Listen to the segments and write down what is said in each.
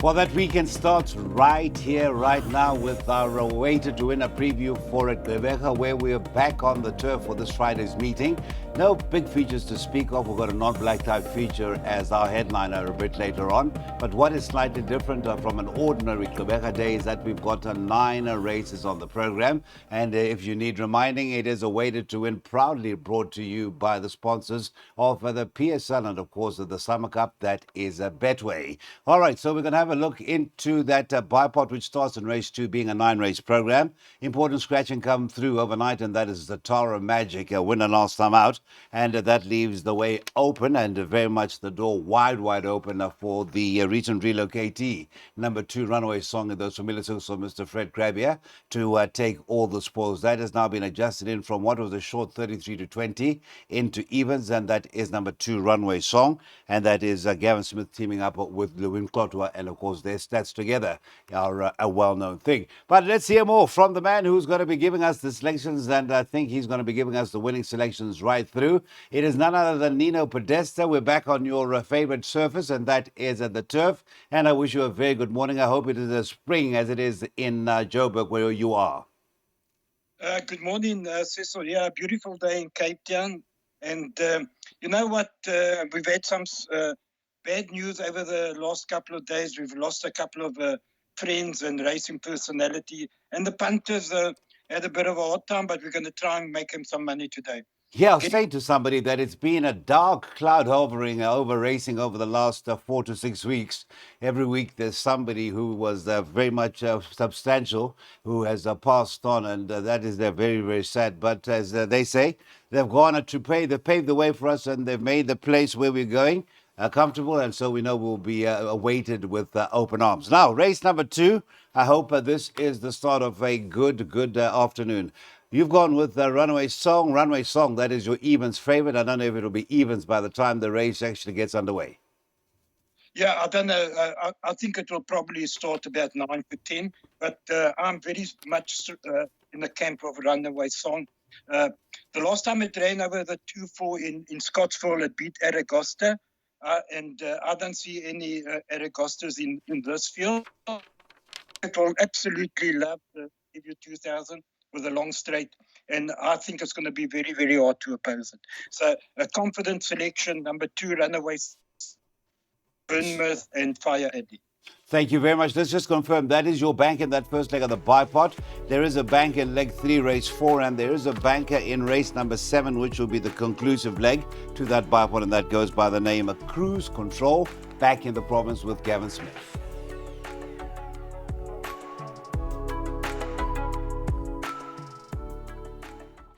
Well, that weekend starts right here, right now, with our Waiter to Win a preview for it, Gqeberha, where we're back on the turf for this Friday's meeting. No big features to speak of. We've got a non-black type feature as our headliner a bit later on. But what is slightly different from an ordinary Gqeberha day is that we've got 9 races on the program. And if you need reminding, it is a Waiter to Win proudly brought to you by the sponsors of the PSL and, of course, the Summer Cup. That is Betway. All right, so we're going to have a look into that bipod, which starts in race 2, being a 9-race program. Important scratching come through overnight, and that is the Tara Magic, a winner last time out. And that leaves the way open and very much the door wide open for the recent relocatee, number 2 Runaway Song, and those familiar songs of Mr. Fred Krabbier, to take all the spoils. That has now been adjusted in from what was a short 33 to 20 into evens, and that is number 2 Runaway Song, and that is Gavin Smith teaming up with Lewin Klotwa, and of course their stats together are a well-known thing. But let's hear more from the man who's going to be giving us the selections, and I think he's going to be giving us the winning selections right through. It is none other than Nino Podesta. We're back on your favorite surface, and that is at the turf. And I wish you a very good morning. I hope it is a spring as it is in Joburg, where you are. Good morning, Cecil. Yeah, beautiful day in Cape Town. And you know what? We've had some bad news over the last couple of days. We've lost a couple of friends and racing personality. And the punters had a bit of a hard time, but we're going to try and make him some money today. Yeah, I was saying to somebody that it's been a dark cloud hovering over racing over the last 4 to 6 weeks. Every week there's somebody who was very much substantial who has passed on, and that is very, very sad. But as they say, they've gone to they've paved the way for us, and they've made the place where we're going comfortable, and so we know we'll be awaited with open arms. Now, race number 2. I hope this is the start of a good afternoon. You've gone with Runaway Song. Runaway Song, that is your evens favorite. I don't know if it'll be evens by the time the race actually gets underway. Yeah, I don't know. I think it will probably start about 9 to 10, but I'm very much in the camp of Runaway Song. The last time it ran over the 2-4 in Scottsville, it beat Aragosta, and I don't see any Aragostas in this field. It will absolutely love the Evo 2000 with a long straight, and I think it's going to be very, very hard to oppose it. So a confident selection, number 2, Runaway, Bournemouth, and Fire Addy. Thank you very much. Let's just confirm that is your bank in that first leg of the bipod. There is a bank in leg 3, race 4, and there is a banker in race number 7, which will be the conclusive leg to that bipod, and that goes by the name of Cruise Control, back in the province with Gavin Smith.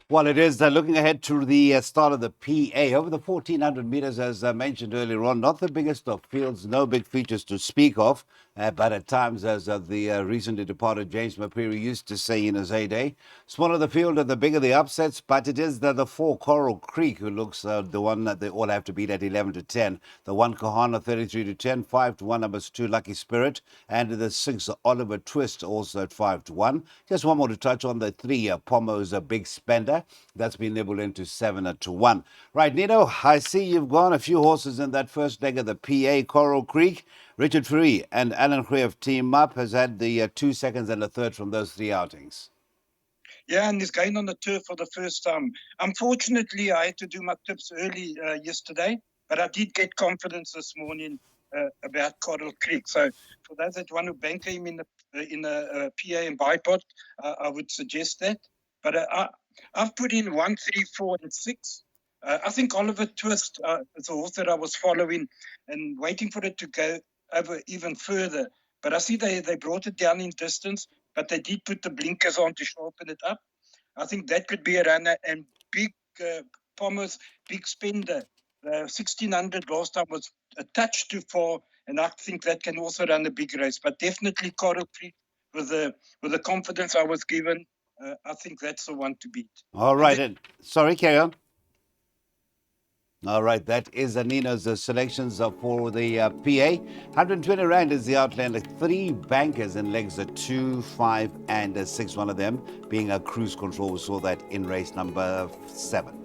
Well, it is looking ahead to the start of the PA. Over the 1,400 meters, as I mentioned earlier on, not the biggest of fields, no big features to speak of. But at times, as the recently departed James Mapiri used to say in his heyday, smaller the field, the bigger the upsets. But it is the 4 Coral Creek who looks the one that they all have to beat at 11 to 10. The 1 Kahana 33 to 10, 5 to 1, number 2 Lucky Spirit, and the 6 Oliver Twist also at 5 to 1. Just one more to touch on the 3 Pomo's Big Spender. That's been nibbled into 7 to 1. Right, Nino, I see you've gone a few horses in that first leg of the PA Coral Creek. Richard Fourie and Alan Greff team up, has had the 2 seconds and a third from those 3 outings. Yeah, and he's going on the turf for the first time. Unfortunately, I had to do my tips early yesterday, but I did get confidence this morning about Coral Creek. So for those that want to bank him in the PA and bipod, I would suggest that. But I've put in 1, 3, 4, and 6. I think Oliver Twist is a horse that I was following and waiting for it to go over even further. But I see they brought it down in distance, but they did put the blinkers on to sharpen it up. I think that could be a runner. And big Pomo's Big Spender, 1,600 last time was a touch too far, and I think that can also run a big race. But definitely Coral Creek, with the confidence I was given, I think that's the one to beat. All right. And sorry, carry on. All right, that is Nino's selections for the PA. 120 Rand is the outlay, and 3 bankers in legs 2, 5, and 6. One of them being a Cruise Control. We saw that in race number 7.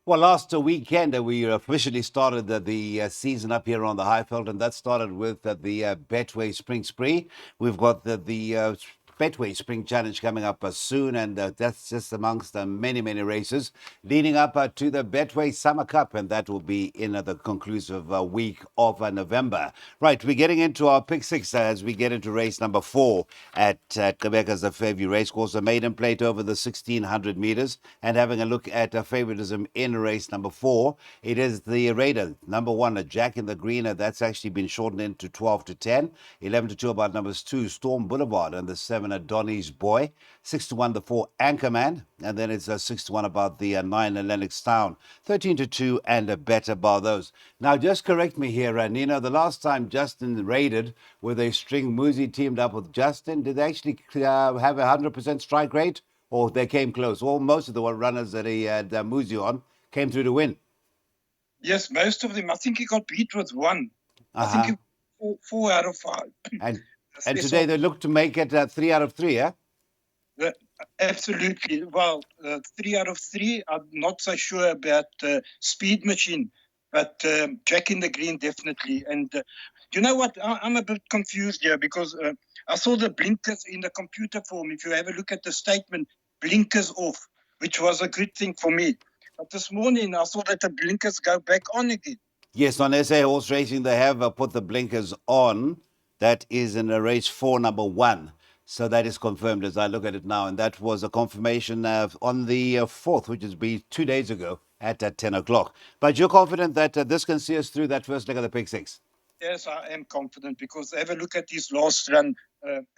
Well, last weekend we officially started the season up here on the Highveld, and that started with the Betway Spring Spree. We've got the Betway Spring Challenge coming up soon, and that's just amongst the many races leading up to the Betway Summer Cup, and that will be in the conclusive week of November. Right, we're getting into our pick six as we get into race number 4 at Quebec's the Fairview Racecourse, a maiden plate over the 1600 meters, and having a look at favoritism in race number 4. It is the Raider, number 1, a Jack in the Green. That's actually been shortened into 12 to 10. 11 to 2 about numbers 2, Storm Boulevard, and the 7, Donny's Boy. 6 to 1, the 4, Anchorman. And then it's 6 to 1 about the 9, Lennox Town. 13 to 2, and a better bar those. Now, just correct me here, Nina. The last time Justin raided with a string, Muzi teamed up with Justin, did they actually have a 100% strike rate? Or they came close? Well, most of the runners that he had Muzi on came through to win. Yes, most of them. I think he got beat with 1. I think he 4 out of 5. And today they look to make it 3 out of 3, yeah? Absolutely. Well, 3 out of 3. I'm not so sure about Speed Machine, but Jack in the Green definitely. And you know what? I'm a bit confused here because I saw the blinkers in the computer form. If you have a look at the statement, blinkers off, which was a good thing for me. But this morning I saw that the blinkers go back on again. Yes, on SA Horse Racing, they have put the blinkers on. That is in race 4, number 1. So that is confirmed as I look at it now. And that was a confirmation on the 4th, which has been 2 days ago at 10 o'clock. But you're confident that this can see us through that first leg of the pick six? Yes, I am confident because have a look at his last run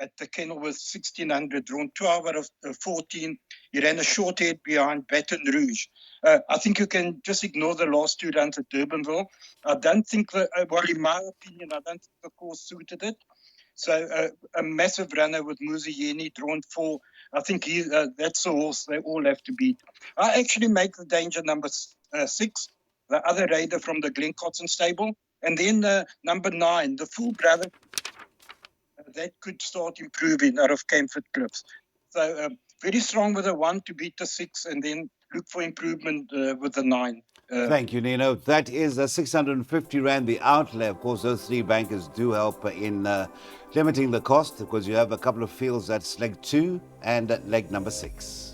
at the Kenilworth 1600, drawn 12 out of 14. He ran a short head behind Baton Rouge. I think you can just ignore the last 2 runs at Durbanville. I don't think, well, in my opinion, I don't think the course suited it. So a massive runner with Muzi Yeni, drawn 4. I think that's a horse they all have to beat. I actually make the danger number 6, the other Raider from the Glen Cotton stable. And then number 9, the Full Brother, that could start improving out of Camford Cliffs. So very strong with the 1 to beat the 6, and then look for improvement with the 9. Thank you, Nino. That is 650 Rand the outlay. Of course, those 3 bankers do help in limiting the cost because you have a couple of fields at leg 2 and at leg number 6.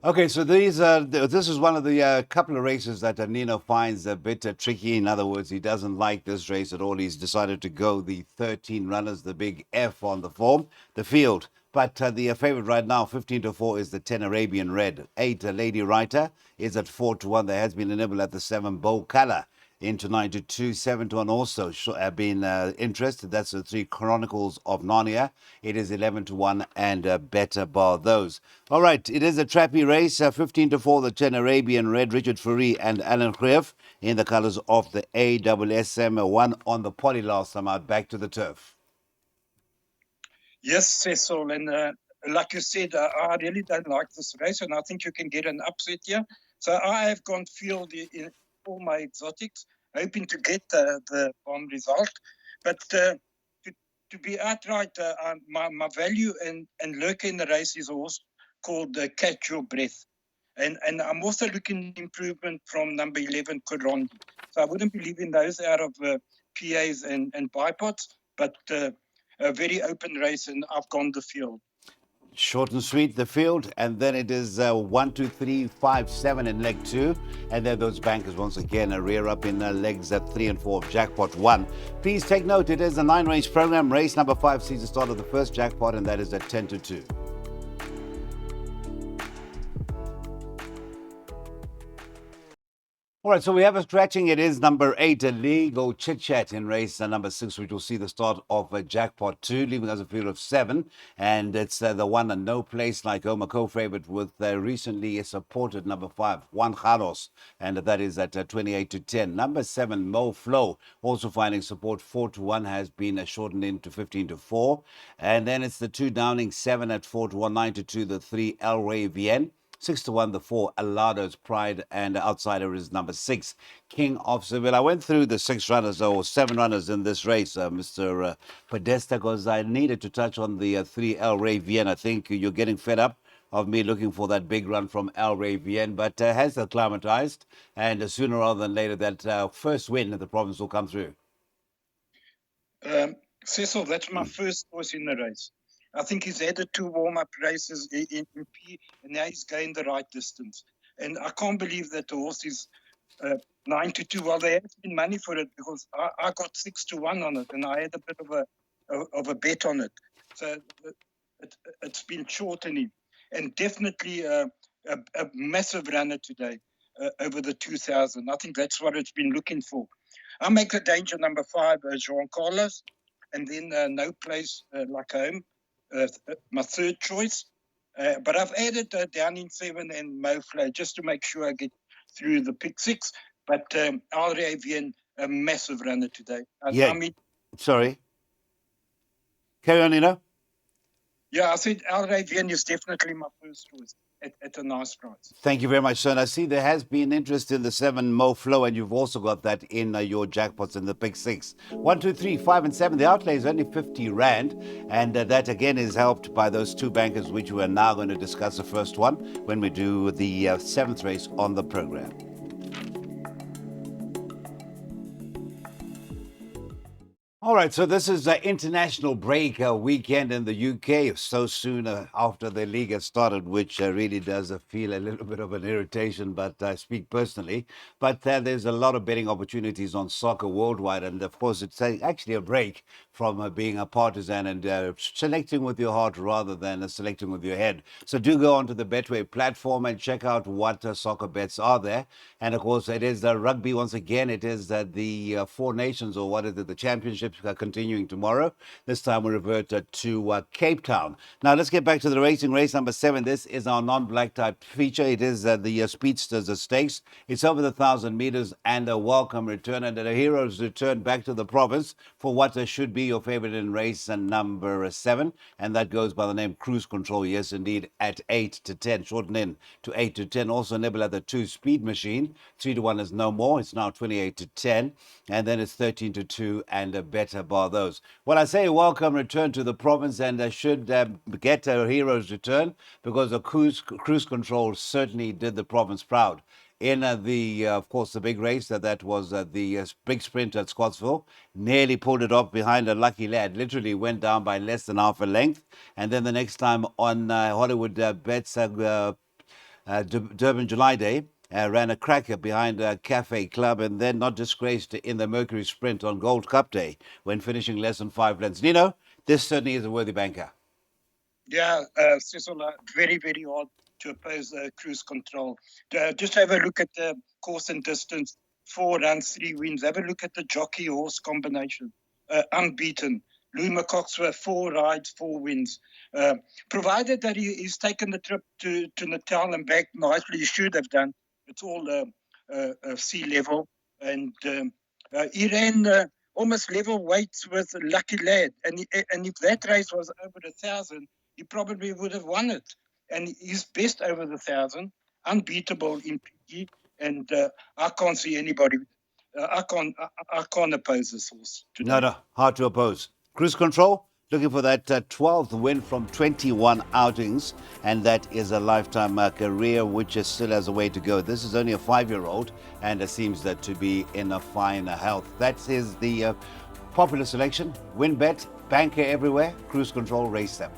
Okay, so this is one of the couple of races that Nino finds a bit tricky. In other words, he doesn't like this race at all. He's decided to go the 13 runners, the big F on the form, the field. But the favorite right now, 15 to 4, is the 10 Arabian Red. 8 Lady Writer is at 4 to 1. There has been a nibble at the 7 Bow Color into 9 to 2, 7 to 1 also have been interested. That's the 3 Chronicles of Narnia. It is 11 to 1 and better bar those. All right, it is a trappy race. 15 to 4, the 10 Arabian Red, Richard Fourie and Alan Greef in the colors of the AWSM. 1 on the poly last time out, back to the turf. Yes, Cecil, and like you said, I really don't like this race, and I think you can get an upset here. So I have gone field in all my exotics, hoping to get the bomb result. But to be outright, my value and lurker in the race is a horse called Catch Your Breath. And I'm also looking improvement from number 11, Koron. So I wouldn't believe in those out of PAs and bipods, but a very open race, and I've gone the field. Short and sweet, the field, and then it is 1, 2, 3, 5, 7 in leg 2, and then those bankers once again rear up in legs 3 and 4 of jackpot 1. Please take note, it is a 9-race program. Race number 5 sees the start of the first jackpot, and that is at 10 to 2. All right, so we have a stretching. It is number 8, a legal chit chat in race number 6, which will see the start of jackpot 2, leaving us a field of 7. And it's the one and no place like home, a co-favorite with recently supported number 5, Juan Carlos, and that is at 28 to 10. Number 7, Mo Flow, also finding support 4 to 1, has been shortened into 15 to 4. And then it's the 2 Downing 7 at 4 to 1, 9 to 2, the 3 El Rey Vienne. 6-1, the 4, Alado's Pride, and outsider is number 6, King of Seville. I went through the 6 runners or 7 runners in this race, Mr. Podesta, because I needed to touch on the 3 El Rey Bien. I think you're getting fed up of me looking for that big run from El Rey Bien, but has acclimatized, and sooner rather than later that first win in the province will come through. Cecil, that's my first choice in the race. I think he's had the 2 warm-up races in P, and now he's gained the right distance. And I can't believe that the horse is 9-2. Well, there has been money for it because I got 6-1 on it, and I had a bit of a bet on it. So it's been shortening, and definitely a massive runner today over the 2,000. I think that's what it's been looking for. I make the danger number 5, Jean Carlos, and then No Place Like Home, my third choice. But I've added down in 7 and Moflo just to make sure I get through the pick 6. But El Rey Bien, a massive runner today. I mean, sorry. Carry on, Nino. Yeah, I said El Rey Bien is definitely my first choice at a nice price. Thank you very much, sir. And I see there has been interest in the 7 Moflo, and you've also got that in your jackpots in the pick 6. 1, 2, 3, 5, and 7. The outlay is only 50 Rand, and that again is helped by those 2 bankers, which we are now going to discuss the first one when we do the 7th race on the program. All right, so this is an international break weekend in the UK, so soon after the league has started, which really does feel a little bit of an irritation, but I speak personally. But there's a lot of betting opportunities on soccer worldwide, and of course it's actually a break from being a partisan and selecting with your heart rather than selecting with your head. So do go onto the Betway platform and check out what soccer bets are there. And of course it is rugby once again. It is the 4 Nations, or what is it, the Championship continuing tomorrow. This time we revert to Cape Town. Now let's get back to the racing. Race number 7. This is our non-black type feature. It is the Speedsters Stakes. It's over the 1,000 meters and a welcome return, and the heroes return back to the province for what should be your favorite in race number 7, and that goes by the name Cruise Control. Yes, indeed, at 8-10, shorten in to 8-10. Also nibble at the 2 Speed Machine. 3-1 is no more. It's now 28-10, and then it's 13-2 and a better bar those. Well, I say welcome return to the province, and should get a hero's return because the cruise Control certainly did the province proud. In of course, the big race that was the big sprint at Scottsville, nearly pulled it off behind a Lucky Lad. Literally went down by less than half a length. And then the next time on Hollywood Bets Durban July Day, ran a cracker behind Cafe Club, and then not disgraced in the Mercury Sprint on Gold Cup Day when finishing less than 5 lengths. Nino, this certainly is a worthy banker. Yeah, Cecil, very, very hard to oppose Cruise Control. Just have a look at the course and distance, 4 runs, 3 wins. Have a look at the jockey horse combination, unbeaten. Louis McCoxwell, 4 rides, 4 wins. Provided that he's taken the trip to Natal and back nicely, he should have done. It's all sea level, and he ran almost level weights with Lucky Lad, and if that race was over 1,000, he probably would have won it. And he's best over the 1,000, unbeatable in PG, and I can't see anybody. I can't oppose this horse today. No, hard to oppose. Cruise Control, looking for that 12th win from 21 outings, and that is a lifetime career, which still has a way to go. This is only a 5-year-old, and it seems that to be in a fine health. That is the popular selection. WinBet, banker everywhere. Cruise Control, race 7.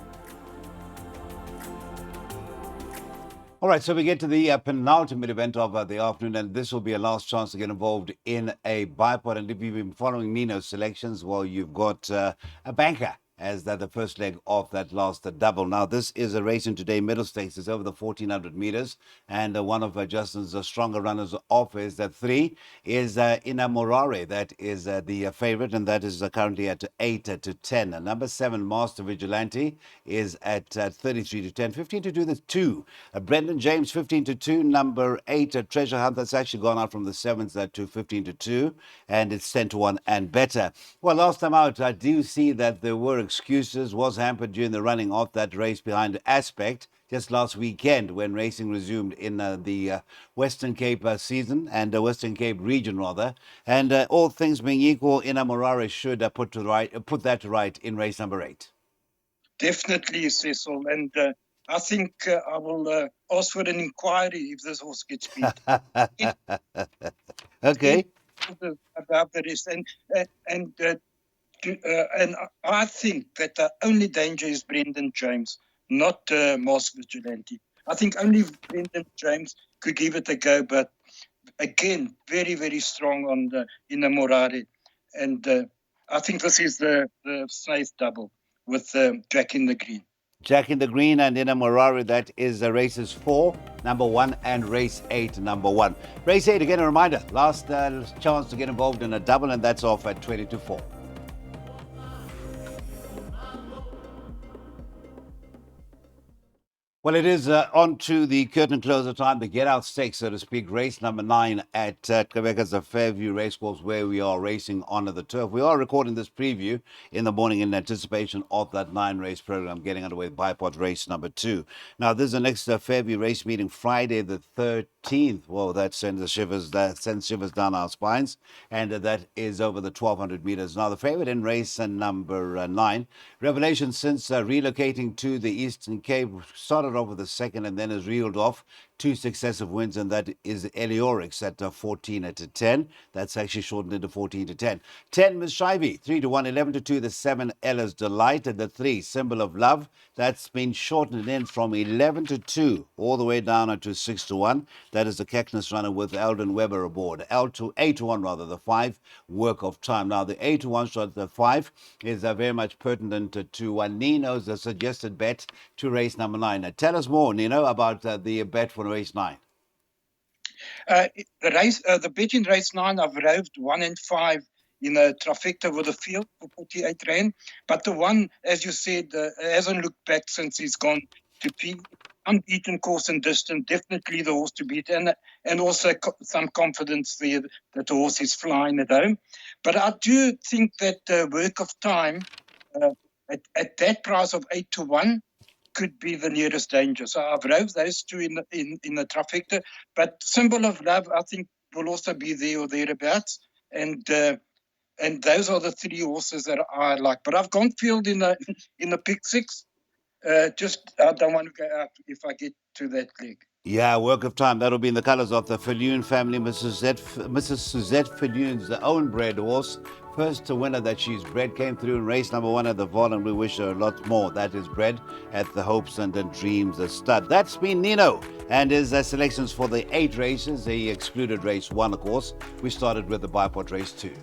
All right, so we get to the penultimate event of the afternoon, and this will be a last chance to get involved in a bipod. And if you've been following Nino's selections, well, you've got a banker as the first leg of that last double. Now, this is a race in today, middle stakes. It's over the 1,400 meters, and one of Justin's stronger runners off is that 3 is Inamorare. That is the favorite, and that is currently at 8-10. Number 7, Master Vigilante, is at 33-10. 15-2, the 2. Brendan James, 15-2. Number 8, Treasure Hunt, that's actually gone out from the 7th to 15-2, and it's 10-1 and better. Well, last time out, I do see that there were excuses, was hampered during the running of that race behind Aspect. just last weekend when racing resumed in the Western Cape season and the Western Cape region rather. And all things being equal, Ina Morare should put that to right in race number 8. Definitely, Cecil. And I think I will ask for an inquiry if this horse gets beat. Okay. About the rest. And I think that the only danger is Brendan James, not Mask Vigilante. I think only Brendan James could give it a go, but again, very, very strong on the Ina Morare. And I think this is the safe double with Jack in the Green. Jack in the Green and Ina Morare, that is races 4, number 1, and race 8, number 1. Race 8, again, a reminder, last chance to get involved in a double, and that's off at 20-4. Well, it is on to the curtain closer time, the get-out stakes, so to speak, race number 9 at Quebec's Fairview Racecourse, where we are racing on the turf. We are recording this preview in the morning in anticipation of that 9-race program getting underway with Bipot race number 2. Now, this is the next Fairview race meeting, Friday the 13th. Well, that sends shivers down our spines, and that is over the 1,200 meters. Now, the favorite in race number 9, Revelation, since relocating to the Eastern Cape, started off with the second and then has reeled off 2 successive wins, and that is Eliorix at 14-10. That's actually shortened into 14-10. 10, Miss Shivey, 3-1, 11-2, the 7, Ella's Delight, and the 3, Symbol of Love. That's been shortened in from 11-2 all the way down to 6-1. That is the Cackness runner with Eldon Weber aboard. 8-1 rather, the 5, Work of Time. Now the 8-1 shot, the 5 is very much pertinent to Nino's suggested bet to race number 9. Tell us more, Nino, about the bet for race 9. The bet in race 9, I've roved 1 and 5 in a trifecta with a field for 48 rand. But the one, as you said, hasn't looked back since he's gone to P. Unbeaten course and distance, definitely the horse to beat, and also some confidence there that the horse is flying at home. But I do think that Work of Time at that price of 8-1 could be the nearest danger. So I've roved those 2 in the trifecta, but Symbol of Love I think will also be there or thereabouts, and those are the 3 horses that I like. But I've gone field in the pick 6. Just I don't want to go out if I get to that leg. Yeah, Work of Time. That'll be in the colours of the Fillion family. Mrs. Suzette Fillion's own bred horse. First winner that she's bred came through in race number 1 at the Vaal, and we wish her a lot more. That is bred at the Hopes and Dreams stud. That's been Nino and his selections for the 8 races. He excluded race 1, of course. We started with the Bipot race 2.